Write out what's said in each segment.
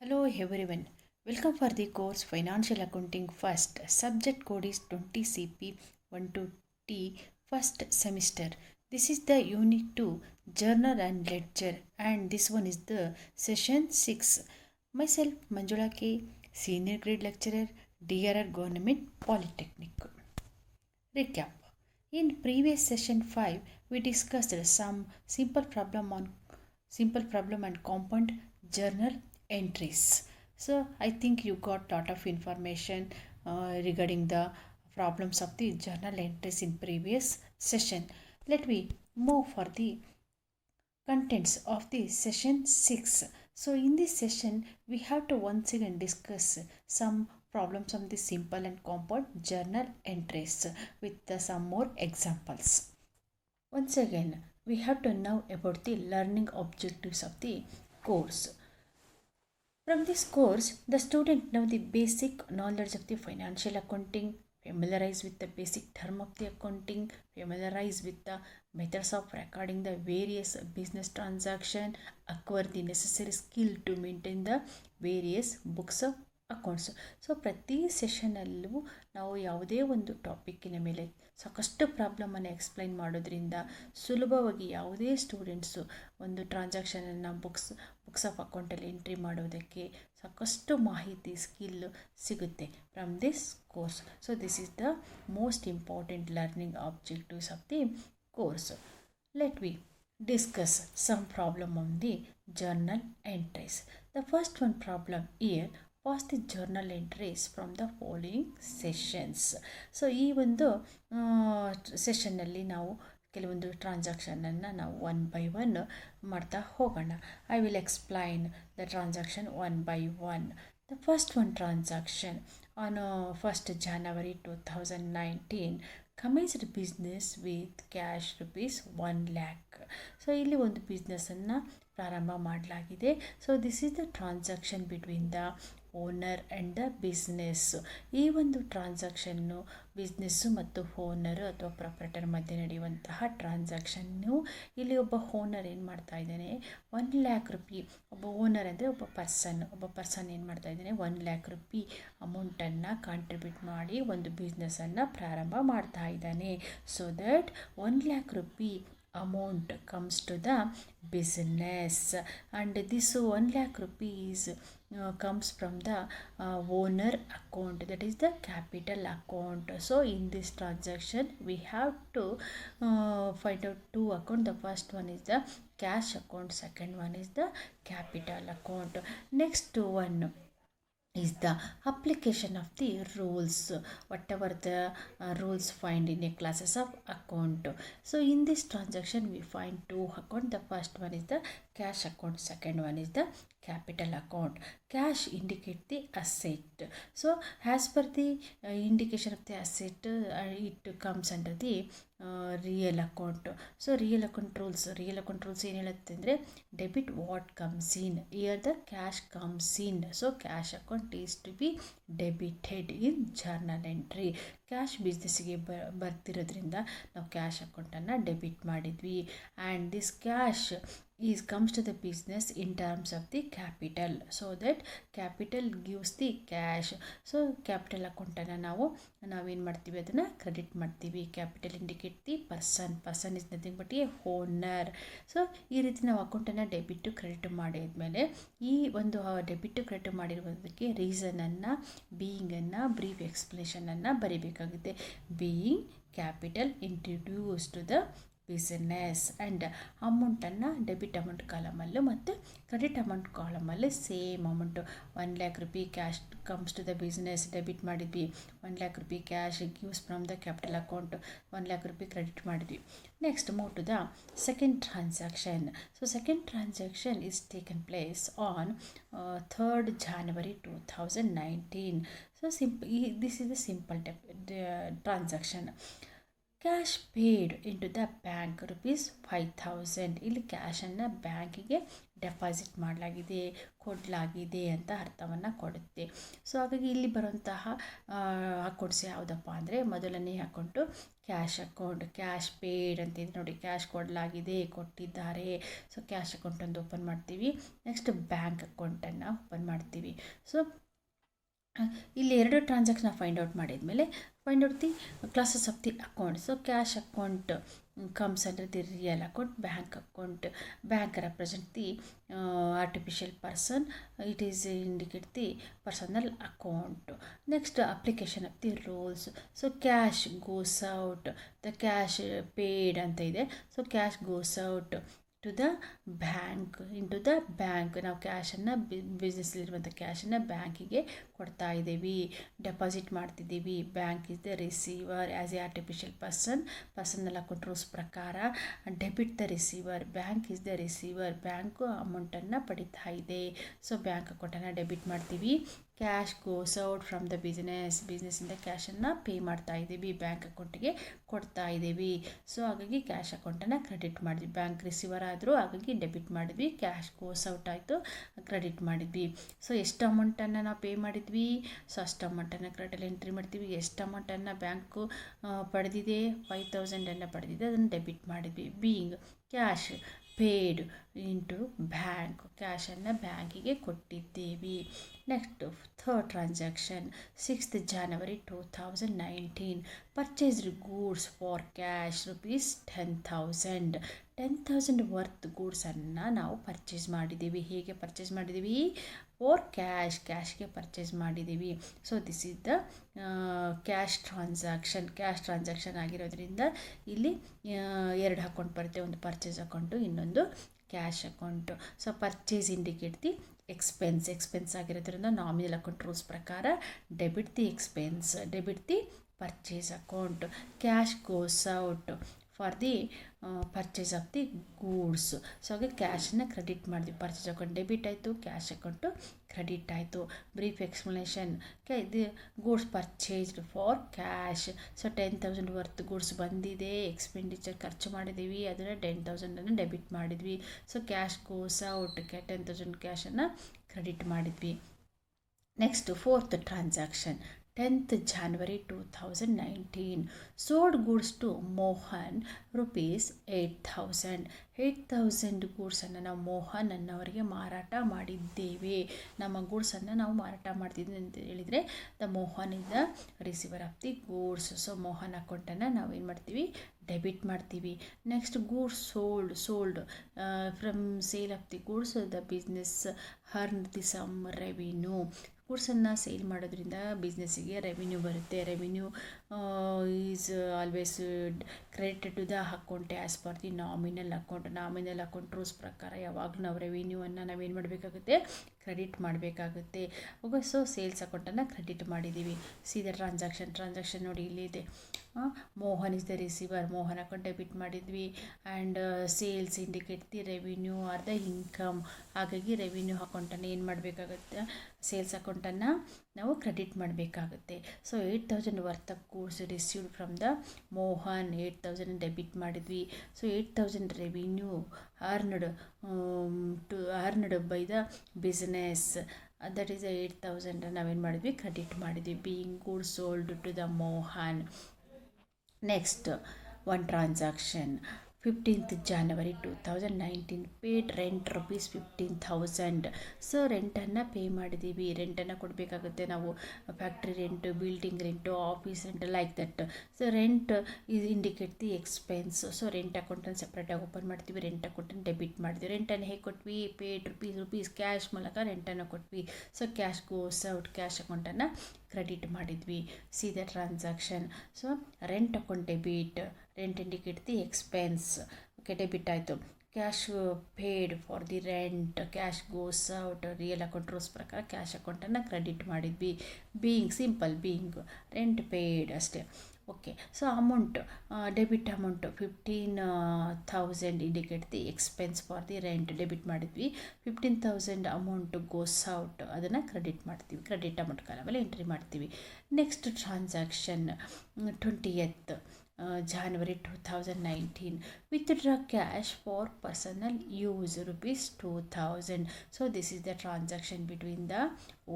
Hello everyone. Welcome for the course Financial Accounting First. Subject code is 20CP12T first semester. This is the Unit 2 Journal and Ledger, and this one is the session 6. Myself Manjula K, Senior Grade Lecturer, DRR Government Polytechnic. Recap. In previous session 5, we discussed some simple problem and compound journal entries. So I think you got lot of information regarding the problems of the journal entries in previous session. Let me move for the contents of the session 6. So in this session we have to once again discuss some problems of the simple and compound journal entries with some more examples. Once again we have to know about the learning objectives of the course. From this course, the student know the basic knowledge of the financial accounting, familiarize with the basic term of the accounting, familiarize with the methods of recording the various business transaction, acquire the necessary skill to maintain the various books of accounts. So ಪ್ರತಿ ಸೆಷನಲ್ಲೂ ನಾವು ಯಾವುದೇ ಒಂದು ಟಾಪಿಕ್ಕಿನ ಮೇಲೆ ಸಾಕಷ್ಟು ಪ್ರಾಬ್ಲಮನ್ನು explain ಮಾಡೋದ್ರಿಂದ ಸುಲಭವಾಗಿ ಯಾವುದೇ students ಒಂದು ಟ್ರಾನ್ಸಾಕ್ಷನನ್ನು ಬುಕ್ಸ್ ಆಫ್ ಅಕೌಂಟಲ್ಲಿ ಎಂಟ್ರಿ ಮಾಡೋದಕ್ಕೆ ಸಾಕಷ್ಟು ಮಾಹಿತಿ ಸ್ಕಿಲ್ ಸಿಗುತ್ತೆ from this course. So this is the most important learning objectives of the course. Let we discuss some problem on the journal entries. The first one problem here was the journal entries from the following sessions. So ಈ ಒಂದು ಸೆಷನ್ನಲ್ಲಿ ನಾವು ಕೆಲವೊಂದು ಟ್ರಾನ್ಸಾಕ್ಷನನ್ನು ನಾವು one by one ಮಾಡ್ತಾ ಹೋಗೋಣ. I will explain the transaction one by one. The first one transaction on 1st January 2019 commenced business with cash rupees 1 lakh. So ಇಲ್ಲಿ ಒಂದು ಬಿಸ್ನೆಸ್ಸನ್ನು ಪ್ರಾರಂಭ ಮಾಡಲಾಗಿದೆ. So this is the transaction between the owner and the business. ಈ ಒಂದು transaction business ಮತ್ತು owner ಅಥವಾ proprietor ಮಧ್ಯೆ ನಡೆಯುವಂತಹ ಟ್ರಾನ್ಸಾಕ್ಷನ್ನು. ಇಲ್ಲಿ ಒಬ್ಬ ಓನರ್ ಏನು ಮಾಡ್ತಾ ಇದ್ದಾನೆ, 1 lakh ರೂಪಿ, ಒಬ್ಬ ಓನರ್ ಅಂದರೆ ಒಬ್ಬ ಪರ್ಸನ್ ಏನು ಮಾಡ್ತಾ ಇದ್ದಾನೆ, 1 lakh ರೂಪಿ ಅಮೌಂಟನ್ನು ಕಾಂಟ್ರಿಬ್ಯೂಟ್ ಮಾಡಿ ಒಂದು ಬಿಸ್ನೆಸ್ಸನ್ನು ಪ್ರಾರಂಭ ಮಾಡ್ತಾ ಇದ್ದಾನೆ. So that 1 lakh rupee amount comes to the business, and this 1 lakh rupees comes from the owner account, that is the capital account. So in this transaction we have to find out two account. The first one is the cash account, second one is the capital account. Next one is the application of the rules, whatever the rules find in a classes of account. So in this transaction we find two account. The first one is the cash account, second one is the capital account. Cash indicate the asset. So as per the indication of the asset, it comes under the real account. So real account rules ಏನು ಹೇಳುತ್ತೆ ಅಂದರೆ, debit what comes in, here the cash comes in. So cash account is to be debited in journal entry. Cash ಬಿಸ್ನೆಸ್ಸಿಗೆ ಬರ್ತಿರೋದ್ರಿಂದ ನಾವು cash ಅಕೌಂಟನ್ನು debit ಮಾಡಿದ್ವಿ. And this cash comes to the business in terms of the capital, so that capital gives the cash. So capital ಅಕೌಂಟನ್ನು ನಾವೇನು ಮಾಡ್ತೀವಿ, ಅದನ್ನು credit ಮಾಡ್ತೀವಿ. Capital indicate the person is nothing but a owner. So ಈ ರೀತಿ ನಾವು ಅಕೌಂಟನ್ನು debit credit ಮಾಡಿದ್ಮೇಲೆ ಈ ಒಂದು ಡೆಬಿಟ್ ಕ್ರೆಡಿಟ್ ಮಾಡಿರುವುದಕ್ಕೆ ರೀಸನನ್ನು, ಬೀಯಿಂಗನ್ನು, ಬ್ರೀಫ್ ಎಕ್ಸ್ಪ್ಲನೇಷನನ್ನು ಬರೀಬೇಕಾಗುತ್ತೆ. Being capital introduce to the business, and ಅಮೌಂಟನ್ನು ಡೆಬಿಟ್ ಅಮೌಂಟ್ ಕಾಲಮಲ್ಲೂ ಮತ್ತು ಕ್ರೆಡಿಟ್ ಅಮೌಂಟ್ ಕಾಲಮಲ್ಲಿ same amount. 1 lakh rupee cash comes to the business, debit ಮಾಡಿದ್ವಿ. 1 lakh rupee cash gives from the capital account, 1 lakh rupee credit ಮಾಡಿದ್ವಿ. Next move to the second transaction. So second transaction is taken place on 3rd January 2019. So this is the simple transaction. Cash paid into the bank rupees 5,000. ಇಲ್ಲಿ ಕ್ಯಾಶನ್ನು ಬ್ಯಾಂಕಿಗೆ deposit ಮಾಡಲಾಗಿದೆ, ಕೊಡಲಾಗಿದೆ ಅಂತ ಅರ್ಥವನ್ನು ಕೊಡುತ್ತೆ. So ಹಾಗಾಗಿ ಇಲ್ಲಿ ಬರುವಂತಹ ಅಕೌಂಟ್ಸ್ ಯಾವುದಪ್ಪ ಅಂದರೆ ಮೊದಲನೇ account cash account, cash paid ಅಂತ ಇದೆ ನೋಡಿ, ಕ್ಯಾಶ್ ಕೊಡಲಾಗಿದೆ, ಕೊಟ್ಟಿದ್ದಾರೆ. ಸೊ ಕ್ಯಾಶ್ ಅಕೌಂಟ್ ಒಂದು ಓಪನ್ ಮಾಡ್ತೀವಿ. ನೆಕ್ಸ್ಟ್ ಬ್ಯಾಂಕ್ ಅಕೌಂಟನ್ನು ಓಪನ್ ಮಾಡ್ತೀವಿ. ಸೊ ಇಲ್ಲಿ 2 ಟ್ರಾನ್ಸಾಕ್ಷನ್ ಫೈಂಡ್ ಔಟ್ ಮಾಡಿದ್ಮೇಲೆ find out the classes of the account. So cash account comes under the real account. Bank account, bank represent the artificial person, it is indicate the personal account. Next, application of the rules. So cash goes out, the cash paid anta ide. So cash goes out to the bank, into the bank. ನಾವು ಕ್ಯಾಶನ್ನು ಬಿಸ್ನೆಸ್ಲಿರುವಂಥ ಕ್ಯಾಶನ್ನು ಬ್ಯಾಂಕಿಗೆ ಕೊಡ್ತಾ ಇದ್ದೀವಿ, deposit ಮಾಡ್ತಿದ್ದೀವಿ. Bank is the receiver as a artificial personal account rules ಪ್ರಕಾರ. Debit the receiver, bank is the receiver, bank ಅಮೌಂಟನ್ನು ಪಡಿತಾ ಇದೆ. ಸೊ ಬ್ಯಾಂಕ್ ಅಕೌಂಟನ್ನು ಡೆಬಿಟ್ ಮಾಡ್ತೀವಿ. Cash goes out from the ಬಿಸ್ನೆಸ್ಸಿಂದ ಕ್ಯಾಶನ್ನು ಪೇ ಮಾಡ್ತಾ ಇದ್ದೀವಿ, ಬ್ಯಾಂಕ್ ಅಕೌಂಟಿಗೆ ಕೊಡ್ತಾ ಇದ್ದೀವಿ. ಸೊ ಹಾಗಾಗಿ ಕ್ಯಾಶ್ ಅಕೌಂಟನ್ನು ಕ್ರೆಡಿಟ್ ಮಾಡಿದ್ವಿ. ಬ್ಯಾಂಕ್ ರಿಸೀವರ್ ಆದರೂ ಹಾಗಾಗಿ ಡೆಬಿಟ್ ಮಾಡಿದ್ವಿ, ಕ್ಯಾಶ್ ಗೋಸ್ ಔಟ್ ಆಯಿತು, ಕ್ರೆಡಿಟ್ ಮಾಡಿದ್ವಿ. ಸೊ ಎಷ್ಟು ಅಮೌಂಟನ್ನು ನಾವು ಪೇ ಮಾಡಿದ್ವಿ, ಸೊ ಅಷ್ಟು ಅಮೌಂಟನ್ನು ಕ್ರೆಡಿಟ್ ಎಂಟ್ರಿ ಮಾಡ್ತೀವಿ. ಎಷ್ಟು ಅಮೌಂಟನ್ನು ಬ್ಯಾಂಕು ಪಡೆದಿದೆ, 5,000 ಪಡೆದಿದೆ, ಅದನ್ನು ಡೆಬಿಟ್ ಮಾಡಿದ್ವಿ. Being cash paid into bank, ಕ್ಯಾಶನ್ನು ಬ್ಯಾಂಕಿಗೆ ಕೊಟ್ಟಿದ್ದೇವೆ. Next third transaction 6th January 2019, purchased goods for cash ₹10,000. 10,000 worth ಗೂಡ್ಸನ್ನು ನಾವು ಪರ್ಚೇಸ್ ಮಾಡಿದ್ದೀವಿ. ಹೇಗೆ ಪರ್ಚೇಸ್ ಮಾಡಿದ್ದೀವಿ, ಫಾರ್ ಕ್ಯಾಶ್ಗೆ ಪರ್ಚೇಸ್ ಮಾಡಿದ್ದೀವಿ. So this is the cash transaction ಆಗಿರೋದ್ರಿಂದ ಇಲ್ಲಿ 2 ಅಕೌಂಟ್ ಬರುತ್ತೆ, ಒಂದು ಪರ್ಚೇಸ್ ಅಕೌಂಟು, ಇನ್ನೊಂದು cash account. So purchase indicate the expense ಆಗಿರೋದ್ರಿಂದ ನಾಮಿನಲ್ ಅಕೌಂಟ್ ರೂಲ್ಸ್ ಪ್ರಕಾರ debit the purchase account. Cash goes out for the purchase of the goods. So ಹಾಗೆ ಕ್ಯಾಶನ್ನು credit ಮಾಡಿದ್ವಿ, ಪರ್ಚೇಸ್ ಅಕೌಂಟ್ ಡೆಬಿಟ್ ಆಯಿತು, cash account credit ಆಯಿತು. Brief explanation, the goods purchased for cash. So 10,000 worth goods ಬಂದಿದೆ, expenditure ಖರ್ಚು ಮಾಡಿದ್ದೀವಿ, ಅದನ್ನು 10,000 debit ಮಾಡಿದ್ವಿ. ಸೊ ಕ್ಯಾಶ್ ಗೋಸ್ ಔಟ್, 10,000 ಕ್ಯಾಶನ್ನು ಕ್ರೆಡಿಟ್ ಮಾಡಿದ್ವಿ. Next fourth transaction 10th January 2019, sold goods to Mohan ₹8,000. 8,000 ಗೂಡ್ಸನ್ನು ನಾವು ಮೋಹನ್ ಅನ್ನೋರಿಗೆ ಮಾರಾಟ ಮಾಡಿದ್ದೇವೆ. ನಮ್ಮ ಗೂಡ್ಸನ್ನು ನಾವು ಮಾರಾಟ ಮಾಡ್ತಿದ್ವಿ ಅಂತ ಹೇಳಿದರೆ the Mohan is the receiver of the goods. So Mohan ಅಕೌಂಟನ್ನು ನಾವು ಏನು ಮಾಡ್ತೀವಿ, ಡೆಬಿಟ್ ಮಾಡ್ತೀವಿ. Next goods sold from sale of the goods the business earn the some revenue. ಗೂಡ್ಸನ್ನು ಸೇಲ್ ಮಾಡೋದ್ರಿಂದ ಬಿಸ್ನೆಸ್ಸಿಗೆ ರೆವಿನ್ಯೂ ಬರುತ್ತೆ. Revenue is always credited to the account as per the nominal account rules ಪ್ರಕಾರ ಯಾವಾಗಲೂ ನಾವು ರೆವಿನ್ಯೂವನ್ನು ನಾವೇನು ಮಾಡಬೇಕಾಗುತ್ತೆ, ಕ್ರೆಡಿಟ್ ಮಾಡಬೇಕಾಗುತ್ತೆ. ಓಕೆ, ಸೊ ಸೇಲ್ಸ್ ಅಕೌಂಟನ್ನು ಕ್ರೆಡಿಟ್ ಮಾಡಿದ್ದೀವಿ. ದ ಟ್ರಾನ್ಸಾಕ್ಷನ್ ನೋಡಿ ಇಲ್ಲಿದೆ. Mohan is the receiver, Mohan account debit ಮಾಡಿದ್ವಿ. And sales indicate the revenue or the income. ಹಾಗಾಗಿ ರೆವಿನ್ಯೂ ಅಕೌಂಟನ್ನು ಏನು ಮಾಡಬೇಕಾಗುತ್ತೆ, ಸೇಲ್ಸ್ ಅಕೌಂಟನ್ನು ನಾವು ಕ್ರೆಡಿಟ್ ಮಾಡಬೇಕಾಗುತ್ತೆ. So 8,000 worth of goods received from the Mohan, 8,000 debit ಮಾಡಿದ್ವಿ. So 8,000 revenue earned by the business, that is 8,000 ನಾವೇನು ಮಾಡಿದ್ವಿ, ಕ್ರೆಡಿಟ್ ಮಾಡಿದ್ವಿ. Being goods sold to the Mohan. Next one transaction 15th January 2019, paid rent ₹15,000. So ರೆಂಟನ್ನು pay ಮಾಡಿದ್ದೀವಿ. ರೆಂಟನ್ನು ಕೊಡಬೇಕಾಗುತ್ತೆ ನಾವು, factory rent, building rent, office rent, like that. So rent is indicate the expense. So rent ಅಕೌಂಟನ್ನು ಸಪ್ರೇಟಾಗಿ open ಮಾಡ್ತೀವಿ, rent ಅಕೌಂಟನ್ನು debit ಮಾಡಿದ್ವಿ. ರೆಂಟನ್ನು ಹೇಗೆ ಕೊಟ್ವಿ, ಪೇಡ್ ರುಪೀಸ್ ಕ್ಯಾಶ್ ಮೂಲಕ ರೆಂಟನ್ನು ಕೊಟ್ವಿ. So cash goes out, cash ಅಕೌಂಟನ್ನು ಕ್ರೆಡಿಟ್ ಮಾಡಿದ್ವಿ. The transaction. So rent account debit, rent indicate the expense. Okay, debit ಆಯಿತು. Cash paid for the rent, cash goes out, real account rules ಪ್ರಕಾರ cash ಅಕೌಂಟನ್ನು credit ಮಾಡಿದ್ವಿ. Being rent paid ಅಷ್ಟೇ. Okay, so amount debit amount 15,000 indicate the expense for the rent, debit ಮಾಡಿದ್ವಿ. 15,000 amount goes out, ಅದನ್ನು credit ಮಾಡ್ತೀವಿ, credit amount ಕಾಲಮಲ್ಲಿ entry ಮಾಡ್ತೀವಿ. Next transaction 20th January 2019. Withdraw cash for personal use rupees 2000. So this is the transaction between the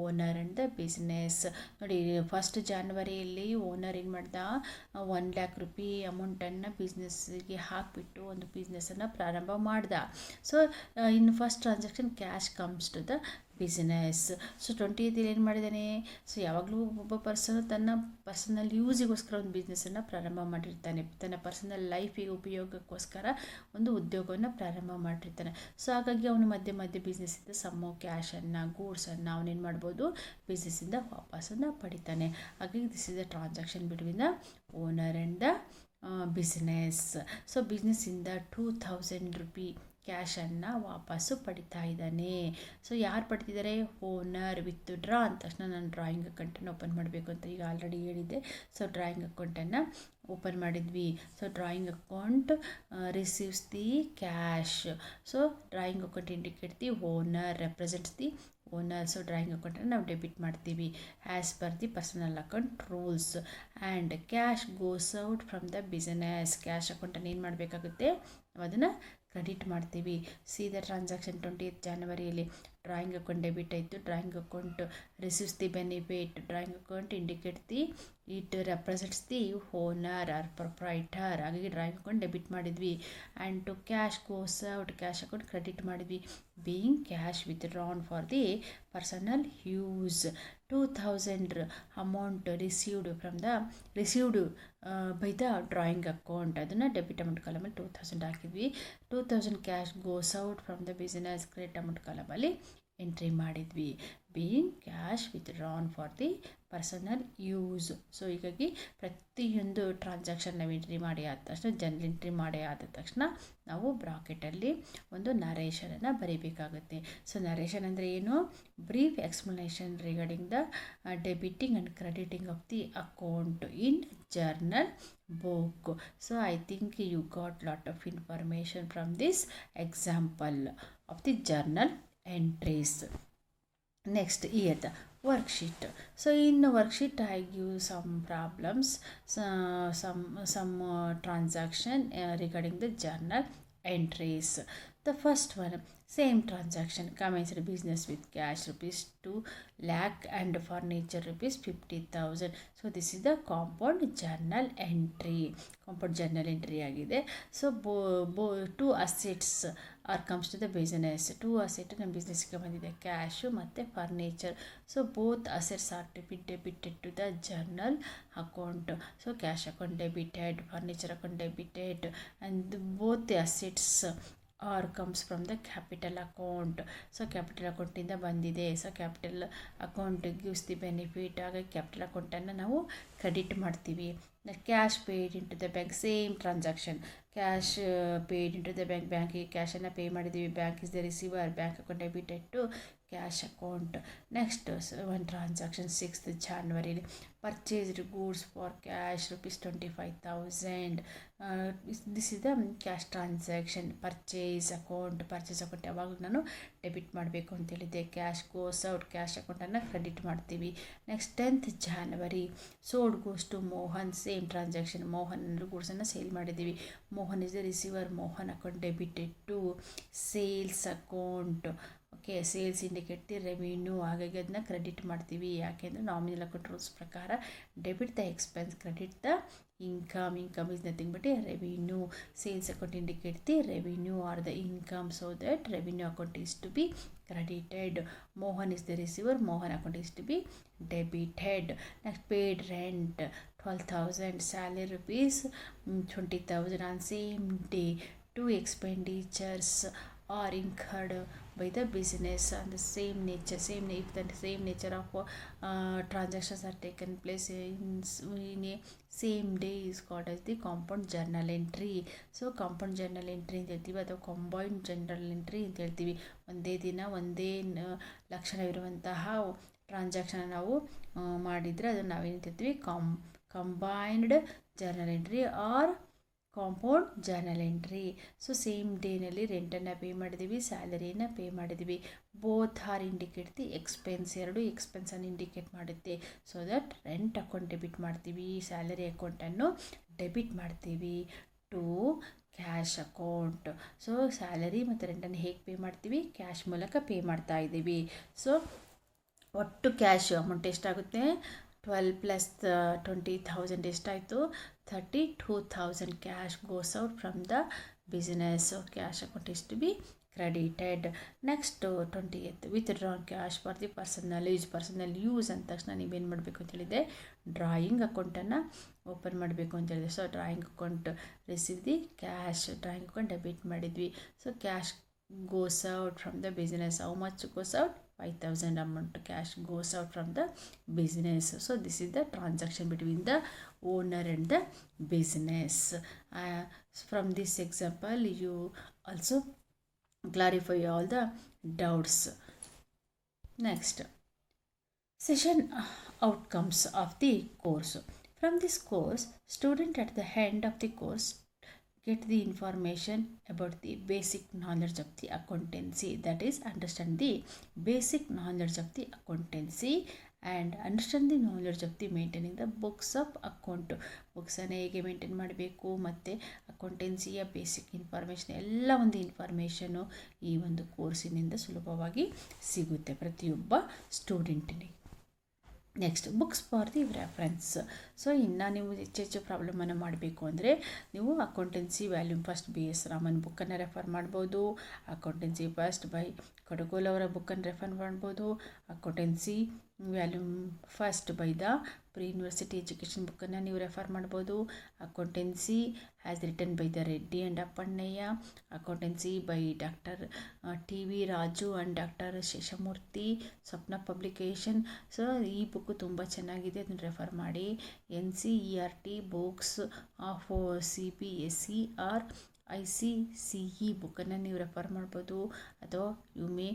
owner and the business. ನೋಡಿ, first ಜಾನ್ವರಿಯಲ್ಲಿ owner ಏನು ಮಾಡ್ದ, 1,00,000 rupee ಅಮೌಂಟನ್ನು ಬಿಸ್ನೆಸ್ಸಿಗೆ ಹಾಕಿಬಿಟ್ಟು ಒಂದು ಬಿಸ್ನೆಸ್ಸನ್ನು ಪ್ರಾರಂಭ ಮಾಡ್ದ. So in first transaction cash comes to the business. So 20th ಏನು ಮಾಡಿದ್ದಾನೆ, ಸೊ ಯಾವಾಗಲೂ ಒಬ್ಬ ಪರ್ಸನ್ ತನ್ನ ಪರ್ಸನಲ್ ಯೂಸಿಗೋಸ್ಕರ ಒಂದು ಬಿಸ್ನೆಸ್ಸನ್ನು ಪ್ರಾರಂಭ ಮಾಡಿರ್ತಾನೆ, ತನ್ನ ಪರ್ಸನಲ್ ಲೈಫಿಗೆ ಉಪಯೋಗಕ್ಕೋಸ್ಕರ ಒಂದು ಉದ್ಯೋಗವನ್ನು ಪ್ರಾರಂಭ ಮಾಡಿರ್ತಾನೆ. ಸೊ ಹಾಗಾಗಿ ಅವನು ಮಧ್ಯೆ ಮಧ್ಯೆ ಬಿಸ್ನೆಸ್ಸಿಂದ ಸಮ್ಮೋ ಕ್ಯಾಶನ್ನು, ಗೂಡ್ಸನ್ನು ಅವನೇನು ಮಾಡ್ಬೋದು, ಬಿಸ್ನೆಸ್ಸಿಂದ ವಾಪಸ್ಸನ್ನು ಪಡಿತಾನೆ. ಹಾಗಾಗಿ this is the transaction between the owner and the business. So ಬಿಸ್ನೆಸ್ಸಿಂದ 2000 ರೂಪಿ ಕ್ಯಾಶನ್ನು ವಾಪಸ್ಸು ಪಡಿತಾ ಇದ್ದಾನೆ. ಸೊ ಯಾರು ಪಡಿತಿದ್ದಾರೆ, ಓನರ್. ವಿತ್ ಡ್ರಾ ಅಂದ ತಕ್ಷಣ ನಾನು ಡ್ರಾಯಿಂಗ್ ಅಕೌಂಟನ್ನು ಓಪನ್ ಮಾಡಬೇಕು ಅಂತ ಈಗ ಆಲ್ರೆಡಿ ಹೇಳಿದ್ದೆ. ಸೊ ಡ್ರಾಯಿಂಗ್ ಅಕೌಂಟನ್ನು ಓಪನ್ ಮಾಡಿದ್ವಿ. So drawing account receives the cash. So drawing account indicate the owner, represents the owner. So drawing ಅಕೌಂಟನ್ನು ನಾವು ಡೆಬಿಟ್ ಮಾಡ್ತೀವಿ as per the personal account rules. And cash goes out from the business. Cash ಅಕೌಂಟನ್ನು ಏನು ಮಾಡಬೇಕಾಗುತ್ತೆ, ನಾವು ಅದನ್ನು credit ಮಾಡ್ತೀವಿ. See the transaction 20th ಜಾನ್ವರಿಯಲ್ಲಿ ಡ್ರಾಯಿಂಗ್ ಅಕೌಂಟ್ ಡೆಬಿಟ್ ಆಯಿತು. Drawing account receives the benefit. Drawing account indicate the, it represents the owner or proprietor. ಹಾಗಾಗಿ drawing account debit ಮಾಡಿದ್ವಿ. And to cash goes out, cash account credit ಮಾಡಿದ್ವಿ. Being cash withdrawn for the personal use. 2000 amount received by the drawing account. ಅದನ್ನು debit amount ಕಾಲಮಲ್ಲಿ 2000 ಹಾಕಿದ್ವಿ. 2000 cash goes out from the business credit amount ಕಾಲಮಲ್ಲಿ entry ಮಾಡಿದ್ವಿ. Being cash withdrawn for the personal use. So ಹೀಗಾಗಿ ಪ್ರತಿಯೊಂದು transaction ನಾವು entry ಮಾಡಿ ಆದ ತಕ್ಷಣ, ಜರ್ನಲ್ ಎಂಟ್ರಿ ಮಾಡಿ ಆದ ತಕ್ಷಣ ನಾವು ಬ್ರಾಕೆಟಲ್ಲಿ ಒಂದು ನರೇಷನನ್ನು ಬರೀಬೇಕಾಗುತ್ತೆ. ಸೊ ನರೇಷನ್ ಅಂದರೆ ಏನು, brief explanation regarding the debiting and crediting of the account in journal book. So I think you got lot of information from this example of the journal entries. Next, here the worksheet. So in the worksheet I give some problems, some transaction regarding the journal entries. The first one, same transaction, commenced business with cash rupees 2 lakh and furniture rupees 50,000. So this is the compound journal entry. Compound journal entry ಆಗಿದೆ. So two assets are comes to the business. 2 asset ನಮ್ಮ ಬಿಸ್ನೆಸ್ಗೆ ಬಂದಿದೆ, cash ಮತ್ತು furniture. So both assets are to be debited to the journal account. So cash account debited, furniture account debited, and both the assets are comes from the capital account. So capital ಅಕೌಂಟಿಂದ ಬಂದಿದೆ. So capital account gives the benefit. ಹಾಗಾಗಿ capital ಅಕೌಂಟನ್ನು ನಾವು credit ಮಾಡ್ತೀವಿ. Cash paid into the bank, same transaction. Cash paid into the bank, ಬ್ಯಾಂಕಿಗೆ ಕ್ಯಾಶನ್ನು pay ಮಾಡಿದ್ದೀವಿ. Bank is the receiver, bank account debited to cash account. Next one transaction 6th ಜಾನ್ವರಿಲಿ purchased goods for cash rupees 25,000. This is the cash transaction. Purchase account ಯಾವಾಗಲೂ ನಾನು debit ಮಾಡಬೇಕು ಅಂತೇಳಿದ್ದೆ. Cash goes out, cash ಅಕೌಂಟನ್ನು credit ಮಾಡ್ತೀವಿ. Next 10th January sold goods to Mohan, same transaction. Mohan ಗೂಡ್ಸನ್ನು sale ಮಾಡಿದ್ದೀವಿ. Mohan is the receiver, Mohan account debited to sales account. Okay, sales indicate the revenue. ಹಾಗಾಗಿ ಅದನ್ನ ಕ್ರೆಡಿಟ್ ಮಾಡ್ತೀವಿ. ಯಾಕೆಂದರೆ ನಾಮಿನಲ್ ಅಕೌಂಟ್ ರೂಲ್ಸ್ ಪ್ರಕಾರ debit the expense, credit the income. Income is nothing but a revenue. Sales account indicate the revenue or the income, so that revenue account is to be credited. Mohan is the receiver, Mohan account is to be debited. Next, paid rent 12,000, salary rupees 20,000 on same day. Two expenditures are incurred by the business on the same nature. If the same nature of transactions are taken place in a same day is called as the compound journal entry. So compound journal entry ಅಂತ ಹೇಳ್ತೀವಿ, ಅಥವಾ combined journal entry ಅಂತ ಹೇಳ್ತೀವಿ. ಒಂದೇ ದಿನ ಒಂದೇ ಲಕ್ಷಣವಿರುವಂತಹ transaction ನಾವು ಮಾಡಿದರೆ ಅದನ್ನು ನಾವೇನು ಹೇಳ್ತೀವಿ, combined journal entry or compound journal entry. So same ಡೇನಲ್ಲಿ ರೆಂಟನ್ನು ಪೇ ಮಾಡಿದ್ದೀವಿ, ಸ್ಯಾಲರಿಯನ್ನು ಪೇ ಮಾಡಿದ್ದೀವಿ. Both are indicate the expense. ಎರಡು ಎಕ್ಸ್ಪೆನ್ಸನ್ನು ಇಂಡಿಕೇಟ್ ಮಾಡುತ್ತೆ. So that rent account debit ಮಾಡ್ತೀವಿ, ಸ್ಯಾಲರಿ ಅಕೌಂಟನ್ನು ಡೆಬಿಟ್ ಮಾಡ್ತೀವಿ to cash account. So salary ಮತ್ತು ರೆಂಟನ್ನು ಹೇಗೆ ಪೇ ಮಾಡ್ತೀವಿ? ಕ್ಯಾಶ್ ಮೂಲಕ ಪೇ ಮಾಡ್ತಾ ಇದ್ದೀವಿ. ಸೊ ಒಟ್ಟು ಕ್ಯಾಶ್ ಅಮೌಂಟ್ ಎಷ್ಟಾಗುತ್ತೆ? 12 ಪ್ಲಸ್ 20,000 ಎಷ್ಟಾಯಿತು? 32,000 cash goes out from the business. Cash account is to be credited. Next 20th withdrawn cash for the personal use ಅಂದ ತಕ್ಷಣ ನೀವೇನು ಮಾಡಬೇಕು ಅಂತ ಹೇಳಿದೆ? ಡ್ರಾಯಿಂಗ್ ಅಕೌಂಟನ್ನು ಓಪನ್ ಮಾಡಬೇಕು ಅಂತ ಹೇಳಿದೆ. So drawing account receive the cash, drawing account debit ಮಾಡಿದ್ವಿ. So cash goes out from the business. How much goes out? 5,000 amount cash goes out from the business. So this is the transaction between the owner and the business. From this example you also clarify all the doubts. Next, session outcomes of the course. From this course, student at the end of the course get the information about the basic knowledge of the accountancy, that is understand the basic knowledge of the accountancy and understand the knowledge of the maintaining the books of account. ಬುಕ್ಸನ್ನು ಹೇಗೆ maintain ಮಾಡಬೇಕು ಮತ್ತು ಅಕೌಂಟೆನ್ಸಿಯ basic information ಎಲ್ಲ ಒಂದು information ಈ ಒಂದು ಕೋರ್ಸಿನಿಂದ ಸುಲಭವಾಗಿ ಸಿಗುತ್ತೆ ಪ್ರತಿಯೊಬ್ಬ ಸ್ಟೂಡೆಂಟಿಗೆ. Next, books for the reference. So ಇನ್ನು ನೀವು ಹೆಚ್ಚು ಪ್ರಾಬ್ಲಮನ್ನು ಮಾಡಬೇಕು ಅಂದರೆ ನೀವು accountancy volume first BS Raman ಬುಕ್ಕನ್ನು ರೆಫರ್ ಮಾಡ್ಬೋದು. ಅಕೌಂಟೆನ್ಸಿ ಫಸ್ಟ್ ಬೈ ಕಡಗೋಲ್ ಅವರ ಬುಕ್ಕನ್ನು ರೆಫರ್ ಮಾಡ್ಬೋದು. Accountancy volume first by the pre university education ಬುಕ್ಕನ್ನು ನೀವು ರೆಫರ್ ಮಾಡ್ಬೋದು. Accountancy has written by the Reddy and Appannaiah. Accountancy by doctor TV Raju and doctor Seshamurthy, Swapna publication. So ಈ book ತುಂಬ ಚೆನ್ನಾಗಿದೆ, ಅದನ್ನು ರೆಫರ್ ಮಾಡಿ. NCERT books of CBSE or ICCE ಬುಕ್ಕನ್ನು ನೀವು ರೆಫರ್ ಮಾಡ್ಬೋದು. ಅಥವಾ you may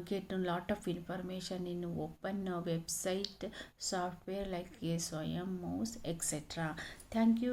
get lot of information in open website software like Swayam mouse etcetera. Thank you.